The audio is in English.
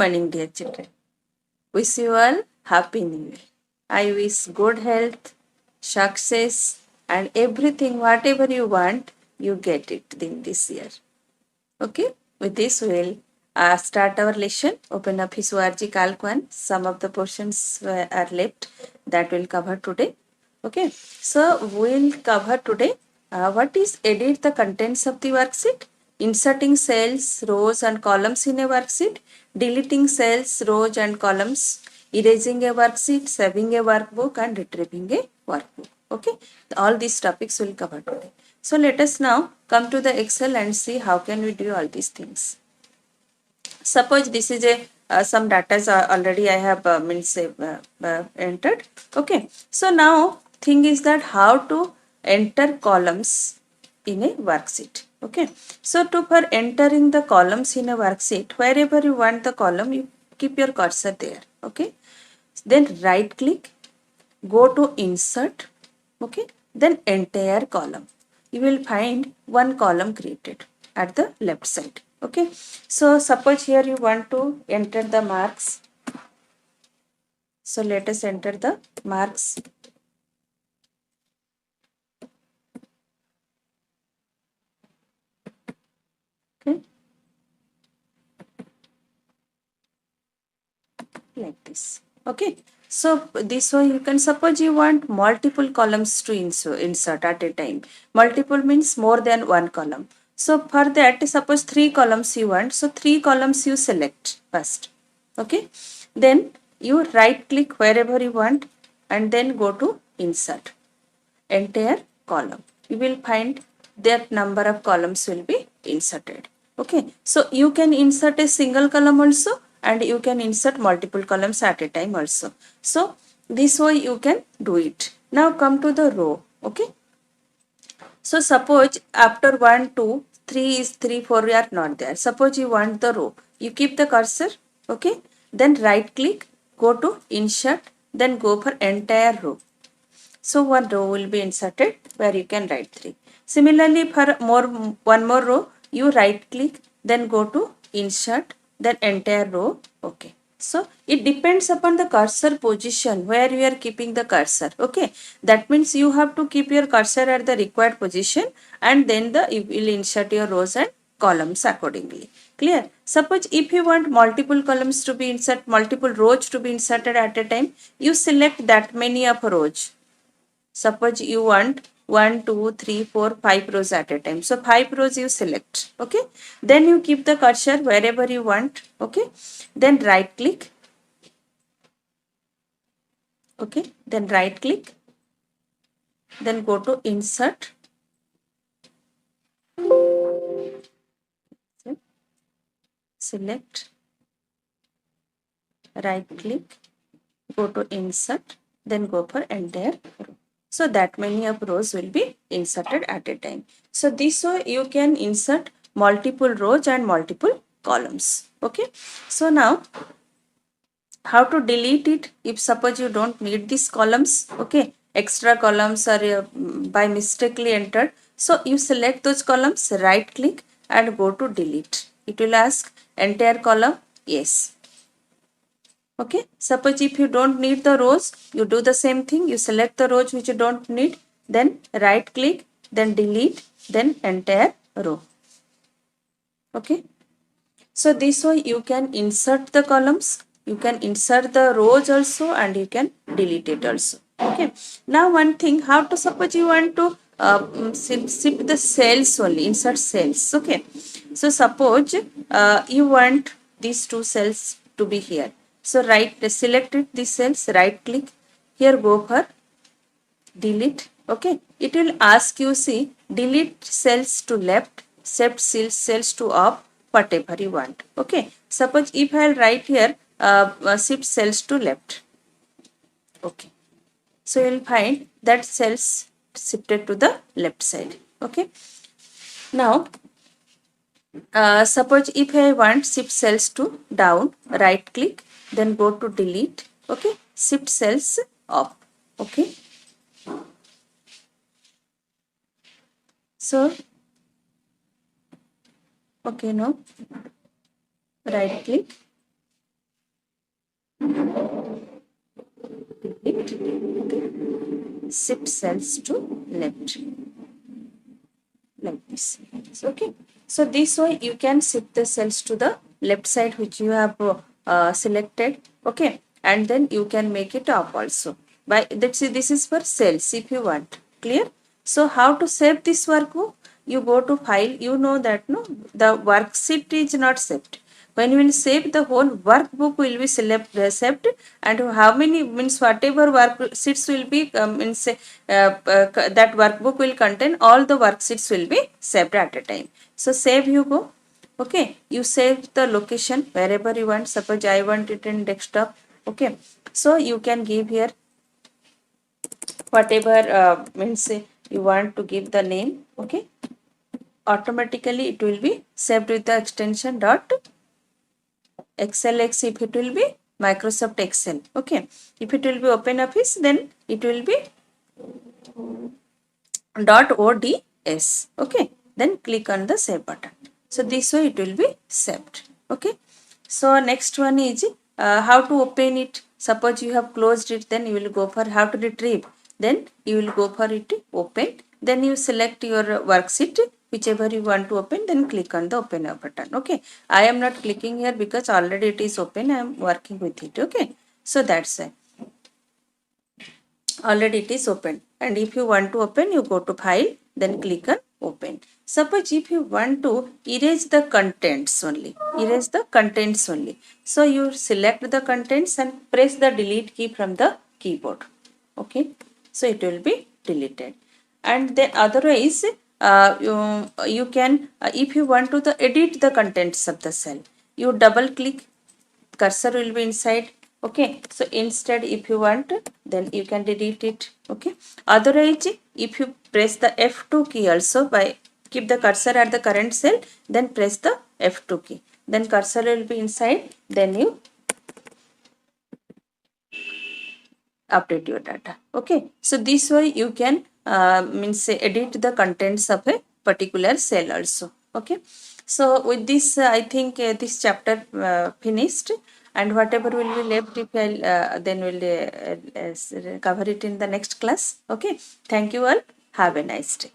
morning, dear children. Wish you all happy new year. I wish good health, success, and everything, whatever you want, you get it in this year. Okay, with this we'll start our lesson. Open up his ORG Calc 1. Some of the portions are left that we'll cover today. Okay, so we'll cover today what is edit the contents of the worksheet, inserting cells, rows and columns in a worksheet, deleting cells, rows and columns, erasing a worksheet, saving a workbook and retrieving a workbook. Okay, all these topics will cover today. So let us now come to the Excel and see how can we do all these things. Suppose this is a some data already I have entered. Okay, so now thing is that how to enter columns in a worksheet. Okay, so to for entering the columns in a worksheet, wherever you want the column, you keep your cursor there. Okay, then right click, go to insert. Okay, then entire column, you will find one column created at the left side. Okay, so suppose here you want to enter the marks, so let us enter the marks. Okay, like this. Okay, so this way you can, suppose you want multiple columns to insert at a time. Multiple means more than one column. So for that, suppose 3 columns you want, so 3 columns you select first. Okay, then you right click wherever you want and then go to insert entire column. You will find that number of columns will be inserted. Okay, so you can insert a single column also and you can insert multiple columns at a time also. So this way you can do it. Now come to the row. Okay, so suppose after 1 2 3 is 3 4 we are not there. Suppose you want the row, you keep the cursor. Okay, then right click, go to insert, then go for entire row. So one row will be inserted where you can write 3. Similarly, for one more row, you right click, then go to insert, then entire row. Okay. So it depends upon the cursor position where you are keeping the cursor. Okay. That means you have to keep your cursor at the required position and then you will insert your rows and columns accordingly. Clear? Suppose if you want multiple columns to be inserted, multiple rows to be inserted at a time, you select that many of rows. Suppose you want 1 2 3 4 5 rows at a time, so 5 rows you select. Okay, then you keep the cursor wherever you want. Okay, then right click. Okay, then right click, then go to insert, select, right click, go to insert, then go for entire row. So that many of rows will be inserted at a time. So this way you can insert multiple rows and multiple columns. Okay, so now how to delete it if suppose you don't need these columns. Okay, extra columns are by mistakenly entered, so you select those columns, right click and go to delete. It will ask entire column, yes. Okay, suppose if you don't need the rows, you do the same thing, you select the rows which you don't need, then right click, then delete, then entire row. Okay, so this way you can insert the columns, you can insert the rows also and you can delete it also. Okay, now one thing, how to, suppose you want to shift the cells only, insert cells. Okay, so suppose you want these 2 cells to be here. So select it, these cells, right click, here go for delete. Okay, it will ask you, see, delete cells to left, shift cells to up, whatever you want. Okay, suppose if I'll write here shift cells to left. Okay, so you'll find that cells shifted to the left side. Okay, now suppose if I want shift cells to down, right click, then go to delete. Okay, shift cells up. Okay, so okay, no, right click, delete, okay, shift cells to left, like this. So, okay, so this way you can shift the cells to the left side which you have selected, okay, and then you can make it up also by let's see, this is for cells if you want, clear. So how to save this workbook? You go to file, you know that no, the worksheet is not saved. When you will save, the whole workbook will be saved, and how many means whatever worksheets will be means that workbook will contain all the worksheets will be saved at a time. So save you go, okay, you save the location wherever you want. Suppose I want it in desktop, okay, so you can give here whatever means you want to give the name, okay, automatically it will be saved with the extension dot XLX if it will be Microsoft Excel. Okay. If it will be OpenOffice, then it will be .ods. Okay. Then click on the save button. So this way it will be saved. Okay. So next one is how to open it. Suppose you have closed it, then you will go for how to retrieve. Then you will go for it open. Then you select your worksheet whichever you want to open, then click on the open now button. Okay, I am not clicking here because already it is open. I am working with it. Okay, so that's it, already it is open. And if you want to open, you go to file, then click on open. Suppose if you want to erase the contents only, erase the contents only, so you select the contents and press the delete key from the keyboard. Okay, so it will be deleted. And then otherwise you can if you want to edit the contents of the cell, you double click, cursor will be inside. Okay, so instead if you want, then you can delete it. Okay, otherwise if you press the F2 key also, by keep the cursor at the current cell, then press the F2 key, then cursor will be inside, then you update your data. Okay, so this way you can means edit the contents of a particular cell also. Okay, so with this I think this chapter finished, and whatever will be left, if I then will cover it in the next class. Okay, thank you all, have a nice day.